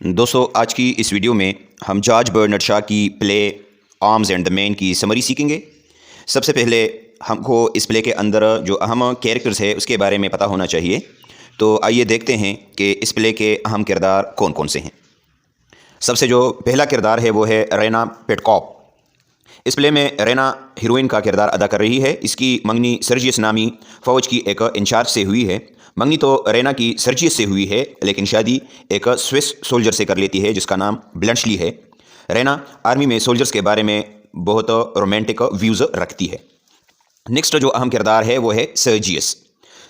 دوستو آج کی اس ویڈیو میں ہم جارج برنارڈ شاء کی پلے آرمز اینڈ دا مین کی سمری سیکھیں گے۔ سب سے پہلے ہم کو اس پلے کے اندر جو اہم کیریکٹرز ہے اس کے بارے میں پتہ ہونا چاہیے۔ تو آئیے دیکھتے ہیں کہ اس پلے کے اہم کردار کون کون سے ہیں۔ سب سے جو پہلا کردار ہے وہ ہے رینا پیٹکوپ۔ اس پلے میں رینا ہیروئن کا کردار ادا کر رہی ہے۔ اس کی منگنی سرجیس نامی فوج کی ایک انچارج سے ہوئی ہے۔ منگنی تو رینا کی سرجیس سے ہوئی ہے، لیکن شادی ایک سوئس سولجر سے کر لیتی ہے جس کا نام بلنشلی ہے۔ رینا آرمی میں سولجرز کے بارے میں بہت رومانٹک ویوز رکھتی ہے۔ نیکسٹ جو اہم کردار ہے وہ ہے سرجیس۔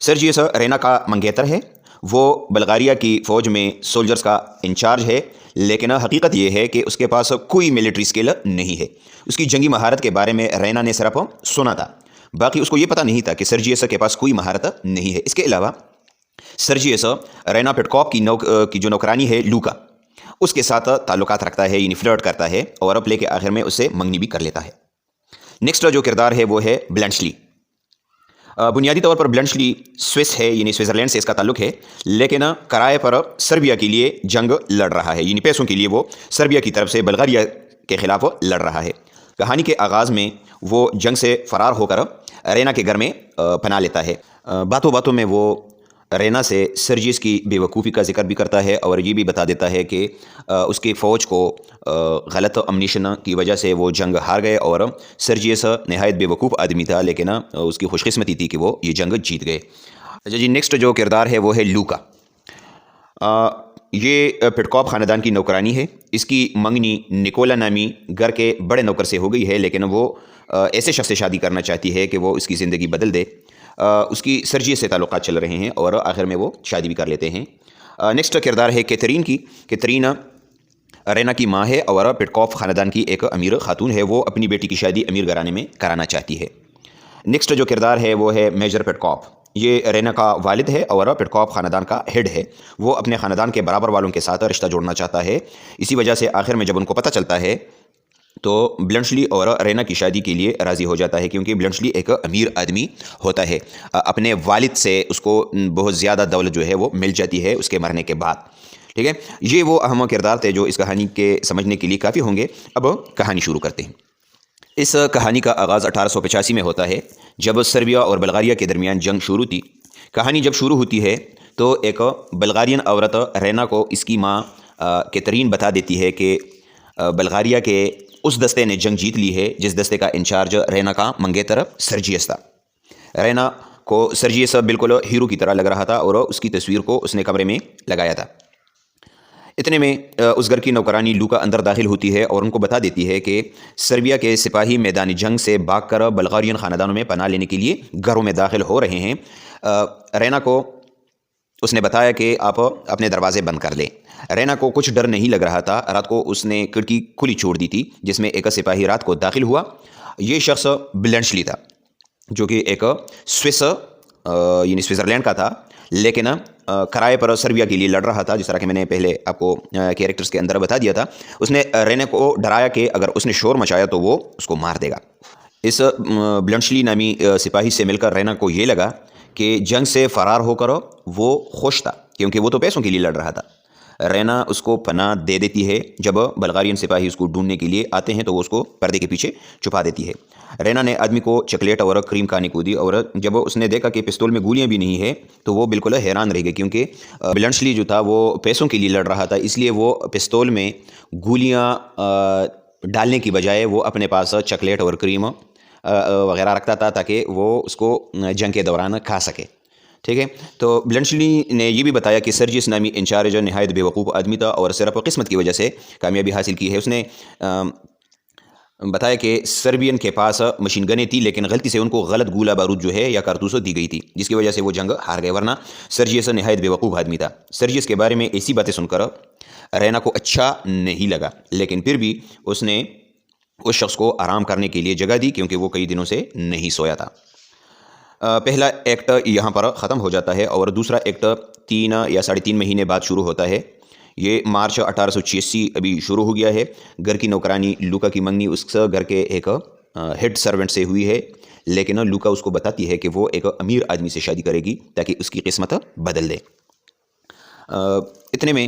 سرجیس رینا کا منگیتر ہے۔ وہ بلغاریہ کی فوج میں سولجرز کا انچارج ہے، لیکن حقیقت یہ ہے کہ اس کے پاس کوئی ملٹری اسکل نہیں ہے۔ اس کی جنگی مہارت کے بارے میں رینا نے صرف سنا تھا، باقی اس کو یہ پتہ نہیں تھا کہ سرجیس کے پاس کوئی مہارت نہیں ہے۔ اس کے علاوہ سرجیس رینا پیٹکوپ کی جو نوکرانی ہے لوکا، اس کے ساتھ تعلقات رکھتا ہے، یعنی فلرٹ کرتا ہے، اور پلے کے آخر میں اس سے منگنی بھی کر لیتا ہے۔ نیکسٹ جو کردار ہے وہ ہے بلنشلی۔ بنیادی طور پر بلنشلی سوئس ہے، یعنی سوئٹزرلینڈ سے اس کا تعلق ہے، لیکن کرائے پر سربیا کے لیے جنگ لڑ رہا ہے، یعنی پیسوں کے لیے وہ سربیا کی طرف سے بلغاریہ کے خلاف لڑ رہا ہے۔ کہانی کے آغاز میں وہ جنگ سے فرار ہو کر رینا کے گھر میں پناہ لیتا ہے۔ باتوں باتوں میں وہ رینا سے سرجیس کی بے وقوفی کا ذکر بھی کرتا ہے اور یہ بھی بتا دیتا ہے کہ اس کی فوج کو غلط امنیشن کی وجہ سے وہ جنگ ہار گئے، اور سرجیس نہایت بے وقوف آدمی تھا، لیکن اس کی خوش قسمتی تھی کہ وہ یہ جنگ جیت گئے۔ اچھا جی، نیکسٹ جو کردار ہے وہ ہے لوکا۔ یہ پیٹکوپ خاندان کی نوکرانی ہے۔ اس کی منگنی نکولا نامی گھر کے بڑے نوکر سے ہو گئی ہے، لیکن وہ ایسے شخص سے شادی کرنا چاہتی ہے کہ وہ اس کی زندگی بدل دے۔ اس کی سرجیس سے تعلقات چل رہے ہیں اور آخر میں وہ شادی بھی کر لیتے ہیں۔ نیکسٹ کردار ہے کیتھرین کی۔ کیتھرین رینا کی ماں ہے اور پیٹکوپ خاندان کی ایک امیر خاتون ہے۔ وہ اپنی بیٹی کی شادی امیر گھرانے میں کرانا چاہتی ہے۔ نیکسٹ جو کردار ہے وہ ہے میجر پیٹکوپ۔ یہ رینا کا والد ہے اور پیٹکوپ خاندان کا ہیڈ ہے۔ وہ اپنے خاندان کے برابر والوں کے ساتھ رشتہ جوڑنا چاہتا ہے۔ اسی وجہ سے آخر میں جب ان کو پتہ چلتا ہے تو بلنشلی اور رینا کی شادی کے لیے راضی ہو جاتا ہے، کیونکہ بلنشلی ایک امیر آدمی ہوتا ہے۔ اپنے والد سے اس کو بہت زیادہ دولت جو ہے وہ مل جاتی ہے اس کے مرنے کے بعد۔ ٹھیک ہے، یہ وہ اہم کردار تھے جو اس کہانی کے سمجھنے کے لیے کافی ہوں گے۔ اب کہانی شروع کرتے ہیں۔ اس کہانی کا آغاز 1885 میں ہوتا ہے، جب سربیا اور بلغاریہ کے درمیان جنگ شروع تھی۔ کہانی جب شروع ہوتی ہے تو ایک بلغارین عورت رینا کو اس کی ماں کیتھرین بتا دیتی ہے کہ بلغاریہ کے اس دستے نے جنگ جیت لی ہے جس دستے کا انچارج رینا کا منگیتر سرجیس تھا۔ رینا کو سرجیس بالکل ہیرو کی طرح لگ رہا تھا اور اس کی تصویر کو اس نے کمرے میں لگایا تھا۔ اتنے میں اس گھر کی نوکرانی لوکا اندر داخل ہوتی ہے اور ان کو بتا دیتی ہے کہ سربیا کے سپاہی میدانی جنگ سے بھاگ کر بلغارین خاندانوں میں پناہ لینے کے لیے گھروں میں داخل ہو رہے ہیں۔ رینا کو اس نے بتایا کہ آپ اپنے دروازے بند کر لیں۔ رینا کو کچھ ڈر نہیں لگ رہا تھا۔ رات کو اس نے کھڑکی کھلی چھوڑ دی تھی جس میں ایک سپاہی رات کو داخل ہوا۔ یہ شخص بلنشلی تھا، جو کہ ایک سوئس یعنی سوئٹزرلینڈ کا تھا، لیکن کرائے پر سربیا کے لیے لڑ رہا تھا، جس طرح کہ میں نے پہلے آپ کو کیریکٹرز کے اندر بتا دیا تھا۔ اس نے رینا کو ڈرایا کہ اگر اس نے شور مچایا تو وہ اس کو مار دے گا۔ اس بلنشلی نامی سپاہی سے مل کر رینا کو یہ لگا کہ جنگ سے فرار ہو کر وہ خوش تھا، کیونکہ وہ تو پیسوں کے لیے لڑ رہا تھا۔ رینا اس کو پناہ دے دیتی ہے۔ جب بلغارین سپاہی اس کو ڈھونڈنے کے لیے آتے ہیں تو وہ اس کو پردے کے پیچھے چھپا دیتی ہے۔ رینا نے آدمی کو چاکلیٹ اور کریم کھانے کو دی، اور جب اس نے دیکھا کہ پستول میں گولیاں بھی نہیں ہے تو وہ بالکل حیران رہ گئی، کیونکہ بلنشلی جو تھا وہ پیسوں کے لیے لڑ رہا تھا، اس لیے وہ پستول میں گولیاں ڈالنے کی بجائے وہ اپنے پاس چاکلیٹ اور کریم وغیرہ رکھتا تھا تاکہ وہ اس کو جنگ کے دوران کھا سکے۔ ٹھیک ہے، تو بلنشلی نے یہ بھی بتایا کہ سرجیس نامی انچارج نہایت بے وقوف آدمی تھا اور صرف قسمت کی وجہ سے کامیابی حاصل کی ہے۔ اس نے بتایا کہ سربین کے پاس مشین گنیں تھی، لیکن غلطی سے ان کو غلط گولہ بارود جو ہے یا کارتوس دی گئی تھی، جس کی وجہ سے وہ جنگ ہار گئے، ورنہ سرجیس نہایت بے وقوف آدمی تھا۔ سرجیس کے بارے میں ایسی باتیں سن کر رینا کو اچھا نہیں لگا، لیکن پھر بھی اس نے اس شخص کو آرام کرنے کے لیے جگہ دی، کیونکہ وہ کئی دنوں سے نہیں سویا تھا۔ پہلا ایکٹ یہاں پر ختم ہو جاتا ہے اور دوسرا ایکٹ 3 یا 3.5 مہینے بعد شروع ہوتا ہے۔ یہ مارچ 1886 ابھی شروع ہو گیا ہے۔ گھر کی نوکرانی لوکا کی منگنی اس گھر کے ایک ہیڈ سرونٹ سے ہوئی ہے، لیکن لوکا اس کو بتاتی ہے کہ وہ ایک امیر آدمی سے شادی کرے گی تاکہ اس کی قسمت بدل دے۔ اتنے میں